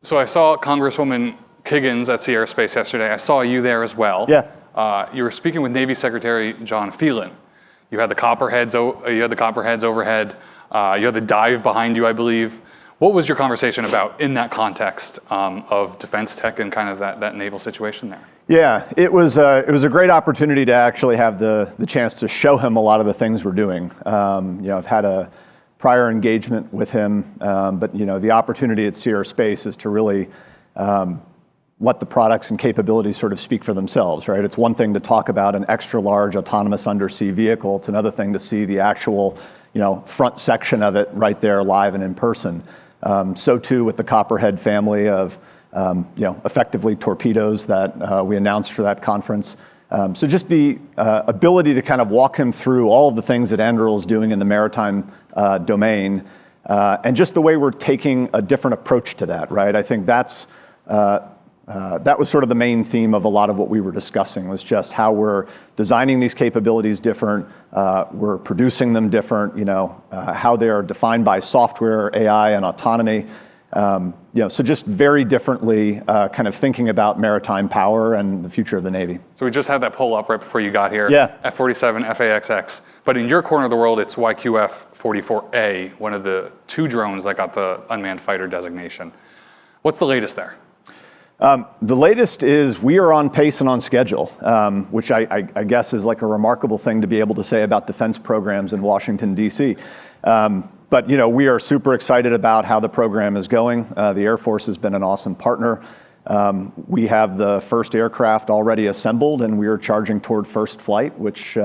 So I saw Congresswoman Kiggins at Sierra Space yesterday. I saw you there as well. Yeah. You were speaking with Navy Secretary John Phelan. You had the Copperheads overhead. You had the dive behind you, I believe. What was your conversation about in that context of defense tech and kind of that naval situation there? Yeah, it was a great opportunity to actually have the chance to show him a lot of the things we're doing. I've had a prior engagement with him, but the opportunity at Sierra Space is to really let the products and capabilities sort of speak for themselves, right? It's one thing to talk about an extra large autonomous undersea vehicle. It's another thing to see the actual, front section of it right there live and in person. So too with the Copperhead family of, effectively torpedoes that we announced for that conference. So just the ability to kind of walk him through all of the things that Anduril is doing in the maritime domain, and just the way we're taking a different approach to that, right? I think that was sort of the main theme of a lot of what we were discussing, was just how we're designing these capabilities different, we're producing them different, how they are defined by software, AI, and autonomy. So just very differently kind of thinking about maritime power and the future of the Navy. So we just had that poll up right before you got here. Yeah. F-47, FAXX. But in your corner of the world, it's YQF-44A, one of the 2 drones that got the unmanned fighter designation. What's the latest there? The latest is we are on pace and on schedule, which I guess is like a remarkable thing to be able to say about defense programs in Washington, D.C. But we are super excited about how the program is going. The Air Force has been an awesome partner. We have the first aircraft already assembled, and we are charging toward first flight, which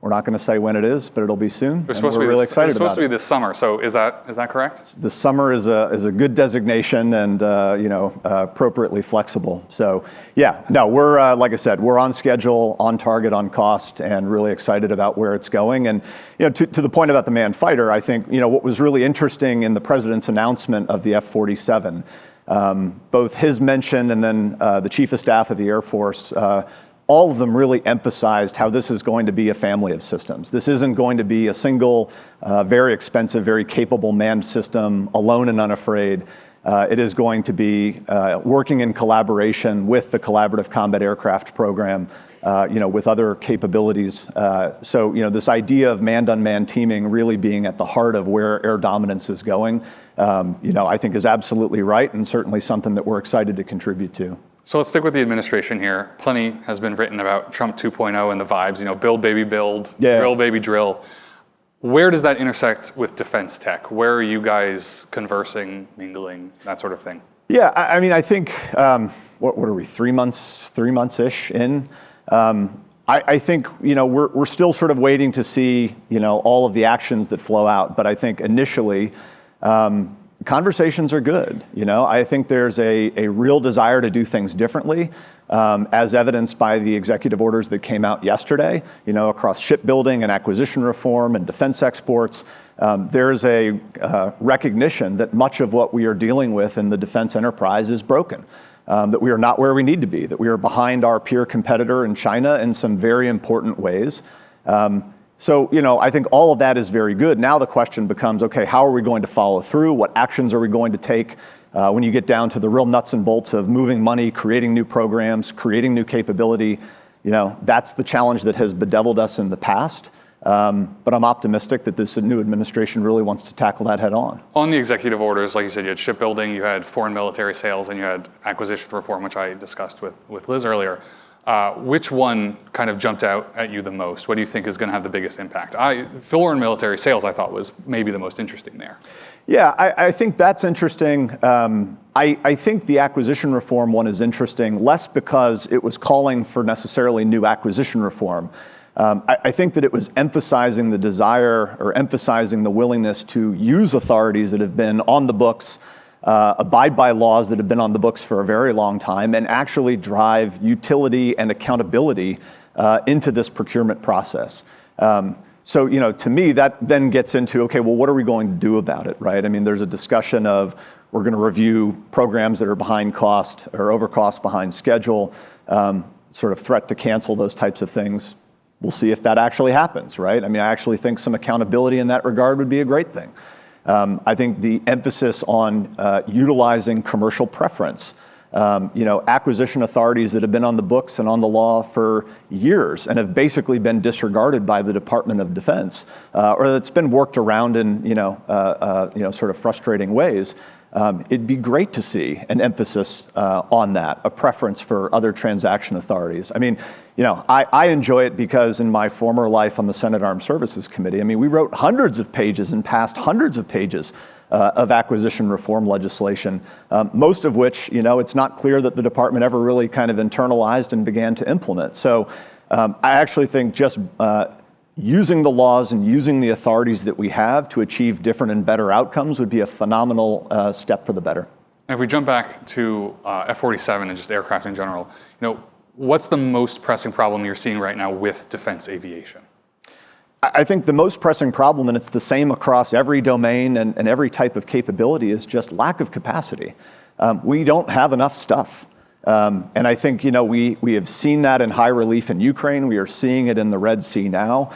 we're not going to say when it is, but it'll be soon. We're really excited about it. It's supposed to be this summer. So is that correct? The summer is a good designation and appropriately flexible. So yeah, no, we're like I said, we're on schedule, on target, on cost, and really excited about where it's going. And to the point about the manned fighter, I think what was really interesting in the president's announcement of the F-47, both his mention and then the Chief of Staff of the Air Force. All of them really emphasized how this is going to be a family of systems. This isn't going to be a single, very expensive, very capable manned system, alone and unafraid. It is going to be working in collaboration with the Collaborative Combat Aircraft Program, with other capabilities. So this idea of manned-unmanned teaming really being at the heart of where air dominance is going, I think is absolutely right, and certainly something that we're excited to contribute to. So let's stick with the administration here. Plenty has been written about Trump 2.0 and the vibes, build, baby, build, drill, baby, drill. Where does that intersect with defense tech? Where are you guys conversing, mingling, that sort of thing? Yeah, I think, what are we, 3 months-ish in? I think, we're still sort of waiting to see, all of the actions that flow out. But I think initially, conversations are good. I think there's a real desire to do things differently, as evidenced by the executive orders that came out yesterday, across shipbuilding and acquisition reform and defense exports. There's a recognition that much of what we are dealing with in the defense enterprise is broken, that we are not where we need to be, that we are behind our peer competitor in China in some very important ways. So, I think all of that is very good. Now the question becomes, okay, how are we going to follow through? What actions are we going to take when you get down to the real nuts and bolts of moving money, creating new programs, creating new capability? That's the challenge that has bedeviled us in the past. But I'm optimistic that this new administration really wants to tackle that head on. On the executive orders, like you said, you had shipbuilding, you had foreign military sales, and you had acquisition reform, which I discussed with Liz earlier. Which one kind of jumped out at you the most? What do you think is going to have the biggest impact? Foreign military sales, I thought, was maybe the most interesting there. Yeah, I think that's interesting. I think the acquisition reform one is interesting, less because it was calling for necessarily new acquisition reform. I think that it was emphasizing the desire or emphasizing the willingness to use authorities that have been on the books, abide by laws that have been on the books for a very long time, and actually drive utility and accountability into this procurement process. So, to me, that then gets into, okay, well, what are we going to do about it, right? I mean, there's a discussion of we're going to review programs that are behind cost or over cost behind schedule, sort of threat to cancel, those types of things. We'll see if that actually happens, right? I mean, I actually think some accountability in that regard would be a great thing. I think the emphasis on utilizing commercial preference, acquisition authorities that have been on the books and on the law for years and have basically been disregarded by the Department of Defense, or that's been worked around in sort of frustrating ways. It'd be great to see an emphasis on that, a preference for other transaction authorities. I mean, I enjoy it because in my former life on the Senate Armed Services Committee, we wrote hundreds of pages and passed hundreds of pages of acquisition reform legislation, most of which, it's not clear that the department ever really kind of internalized and began to implement. So I actually think just using the laws and using the authorities that we have to achieve different and better outcomes would be a phenomenal step for the better. And if we jump back to F-47 and just aircraft in general, what's the most pressing problem you're seeing right now with defense aviation? I think the most pressing problem, and it's the same across every domain and every type of capability, is just lack of capacity. We don't have enough stuff. And I think, we have seen that in high relief in Ukraine. We are seeing it in the Red Sea now.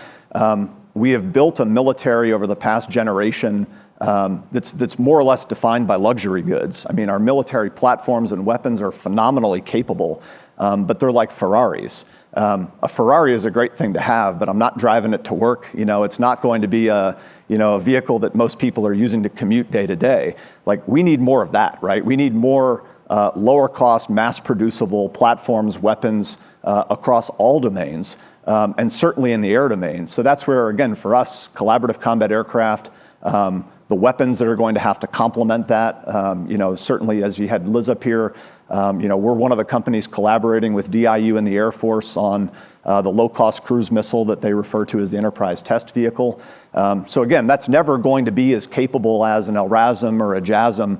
We have built a military over the past generation that's more or less defined by luxury goods. Our military platforms and weapons are phenomenally capable, but they're like Ferraris. A Ferrari is a great thing to have, but I'm not driving it to work. It's not going to be a vehicle that most people are using to commute day to day. Like, we need more of that, right? We need more lower cost, mass producible platforms, weapons across all domains, and certainly in the air domain. So that's where, again, for us, collaborative combat aircraft, the weapons that are going to have to complement that, certainly as you had Liz up here, we're one of the companies collaborating with DIU and the Air Force on the low-cost cruise missile that they refer to as the Enterprise Test Vehicle. So again, that's never going to be as capable as an LRASM or a JASM,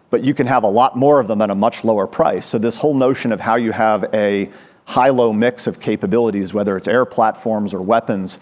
but you can have a lot more of them at a much lower price. So this whole notion of how you have a high-low mix of capabilities, whether it's air platforms or weapons,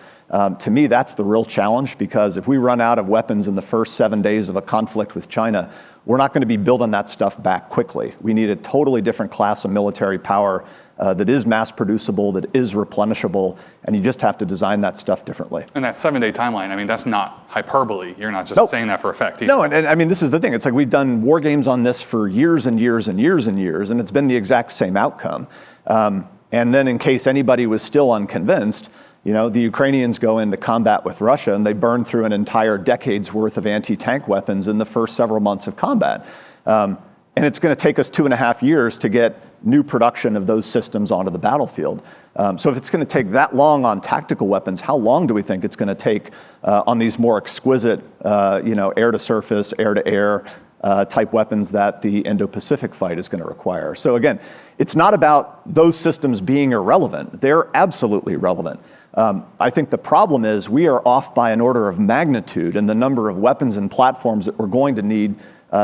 to me, that's the real challenge, because if we run out of weapons in the first 7 days of a conflict with China, we're not going to be building that stuff back quickly. We need a totally different class of military power that is mass producible, that is replenishable, and you just have to design that stuff differently. And that 7-day timeline, that's not hyperbole. You're not just saying that for effect either. No, and this is the thing. It's like we've done war games on this for years and years and years and years, and it's been the exact same outcome. And then in case anybody was still unconvinced, the Ukrainians go into combat with Russia and they burn through an entire decade's worth of anti-tank weapons in the first several months of combat. And it's going to take us 2.5 years to get new production of those systems onto the battlefield. So if it's going to take that long on tactical weapons, how long do we think it's going to take on these more exquisite, air-to-surface, air-to-air type weapons that the Indo-Pacific fight is going to require? So again, it's not about those systems being irrelevant. They're absolutely relevant. I think the problem is we are off by an order of magnitude in the number of weapons and platforms that we're going to need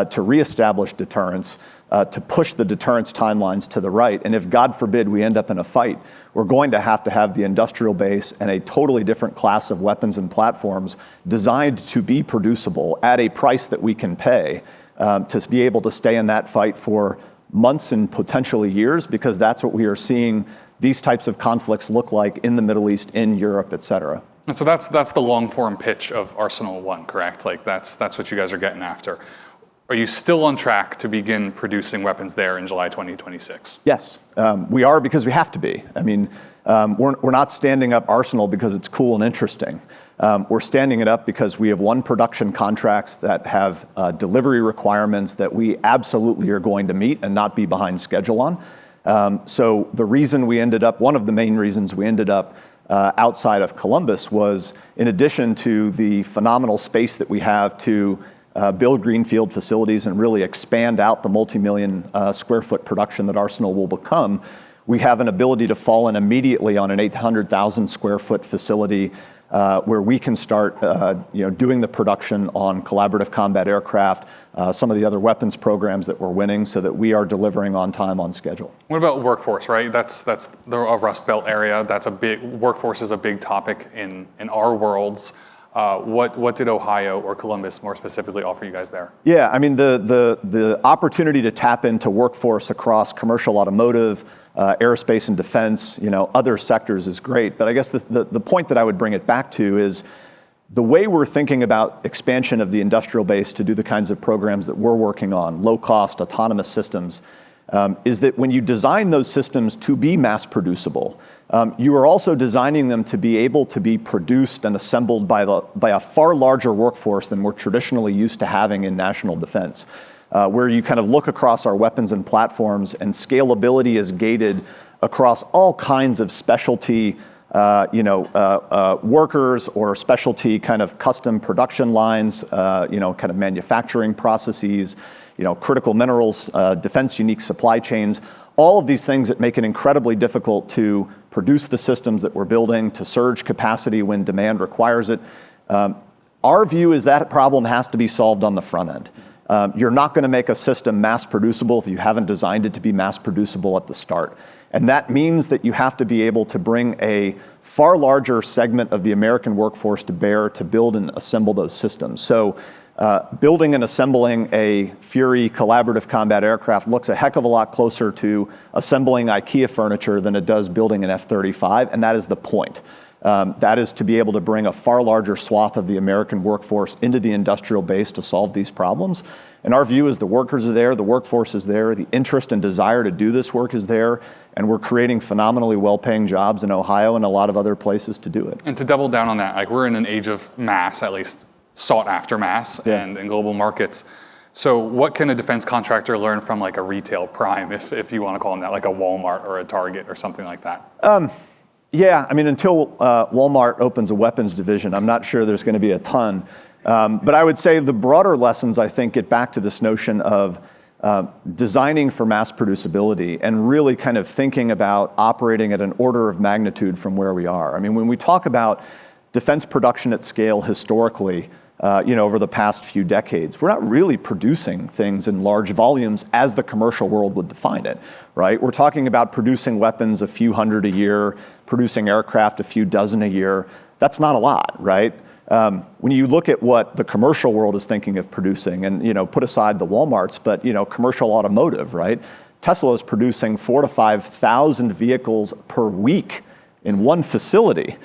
to reestablish deterrence, to push the deterrence timelines to the right. And if, God forbid, we end up in a fight, we're going to have the industrial base and a totally different class of weapons and platforms designed to be producible at a price that we can pay to be able to stay in that fight for months and potentially years, because that's what we are seeing these types of conflicts look like in the Middle East, in Europe, et cetera. And so that's the long form pitch of Arsenal 1, correct? Like that's what you guys are getting after. Are you still on track to begin producing weapons there in July 2026? Yes, we are, because we have to be. We're not standing up Arsenal because it's cool and interesting. We're standing it up because we have won production contracts that have delivery requirements that we absolutely are going to meet and not be behind schedule on. So the reason we ended up, one of the main reasons we ended up outside of Columbus was, in addition to the phenomenal space that we have to build greenfield facilities and really expand out the multi-million square foot production that Arsenal will become, we have an ability to fall in immediately on an 800,000 square foot facility where we can start doing the production on collaborative combat aircraft, some of the other weapons programs that we're winning, so that we are delivering on time, on schedule. What about workforce, right? That's the Rust Belt area. Workforce is a big topic in our worlds. What did Ohio or Columbus more specifically offer you guys there? Yeah, the opportunity to tap into workforce across commercial automotive, aerospace and defense, other sectors is great. But I guess the point that I would bring it back to is the way we're thinking about expansion of the industrial base to do the kinds of programs that we're working on, low-cost autonomous systems, is that when you design those systems to be mass producible, you are also designing them to be able to be produced and assembled by a far larger workforce than we're traditionally used to having in national defense, where you kind of look across our weapons and platforms and scalability is gated across all kinds of specialty workers or specialty kind of custom production lines, kind of manufacturing processes, critical minerals, defense unique supply chains, all of these things that make it incredibly difficult to produce the systems that we're building, to surge capacity when demand requires it. Our view is that problem has to be solved on the front end. You're not going to make a system mass producible if you haven't designed it to be mass producible at the start. And that means that you have to be able to bring a far larger segment of the American workforce to bear to build and assemble those systems. So building and assembling a Fury collaborative combat aircraft looks a heck of a lot closer to assembling IKEA furniture than it does building an F-35, and that is the point. That is to be able to bring a far larger swath of the American workforce into the industrial base to solve these problems. And our view is the workers are there, the workforce is there, the interest and desire to do this work is there, and we're creating phenomenally well-paying jobs in Ohio and a lot of other places to do it. And to double down on that, like we're in an age of mass, at least sought after mass, and in global markets. So what can a defense contractor learn from like a retail prime, if you want to call them that, like a Walmart or a Target or something like that? Yeah, I mean, until Walmart opens a weapons division, I'm not sure there's going to be a ton. But I would say the broader lessons, I think, get back to this notion of designing for mass producibility and really kind of thinking about operating at an order of magnitude from where we are. I mean, when we talk about defense production at scale historically, over the past few decades, we're not really producing things in large volumes as the commercial world would define it, right? We're talking about producing weapons a few hundred a year, producing aircraft a few dozen a year. That's not a lot, right? When you look at what the commercial world is thinking of producing, and put aside the Walmarts, but commercial automotive, right? Tesla is producing 4,000 to 5,000 vehicles per week in one facility.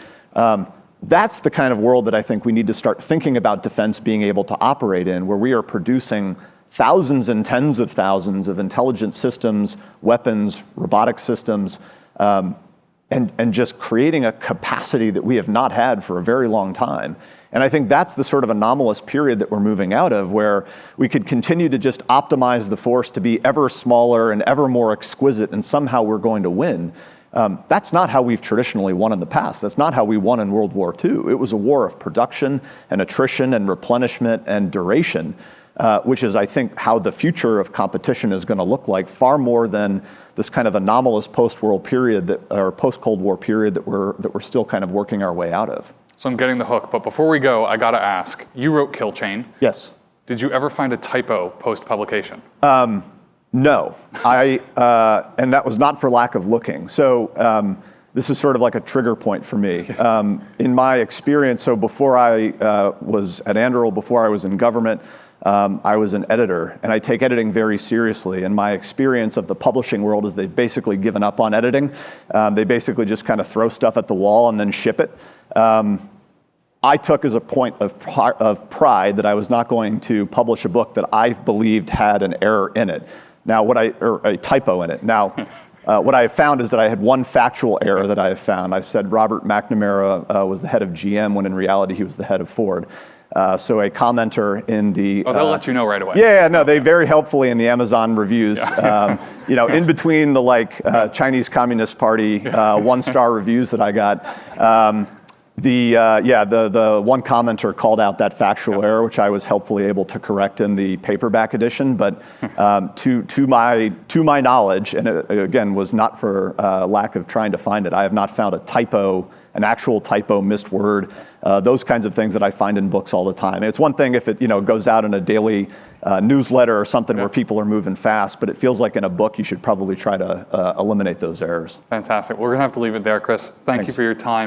That's the kind of world that I think we need to start thinking about defense being able to operate in, where we are producing thousands and tens of thousands of intelligent systems, weapons, robotic systems, and just creating a capacity that we have not had for a very long time. And I think that's the sort of anomalous period that we're moving out of, where we could continue to just optimize the force to be ever smaller and ever more exquisite, and somehow we're going to win. That's not how we've traditionally won in the past. That's not how we won in World War II. It was a war of production and attrition and replenishment and duration, which is, I think, how the future of competition is going to look like, far more than this kind of anomalous post-World period or post-Cold War period that we're still kind of working our way out of. So I'm getting the hook, but before we go, I got to ask, you wrote Kill Chain. Yes. Did you ever find a typo post-publication? No, and that was not for lack of looking. So this is sort of like a trigger point for me. In my experience, so before I was at Anduril, before I was in government, I was an editor, and I take editing very seriously. And my experience of the publishing world is they've basically given up on editing. They basically just kind of throw stuff at the wall and then ship it. I took as a point of pride that I was not going to publish a book that I believed had an error in it. Now, or a typo in it. Now, what I have found is that I had one factual error that I have found. I said Robert McNamara was the head of GM when in reality he was the head of Ford. So a commenter in the... Oh, they'll let you know right away. Yeah, no, they very helpfully in the Amazon reviews, in between the Chinese Communist Party 1-star reviews that I got, the one commenter called out that factual error, which I was helpfully able to correct in the paperback edition. But to my knowledge, and it again was not for lack of trying to find it, I have not found a typo, an actual typo, missed word, those kinds of things that I find in books all the time. And it's one thing if it goes out in a daily newsletter or something where people are moving fast, but it feels like in a book you should probably try to eliminate those errors. Fantastic. We're going to have to leave it there, Chris. Thank you for your time.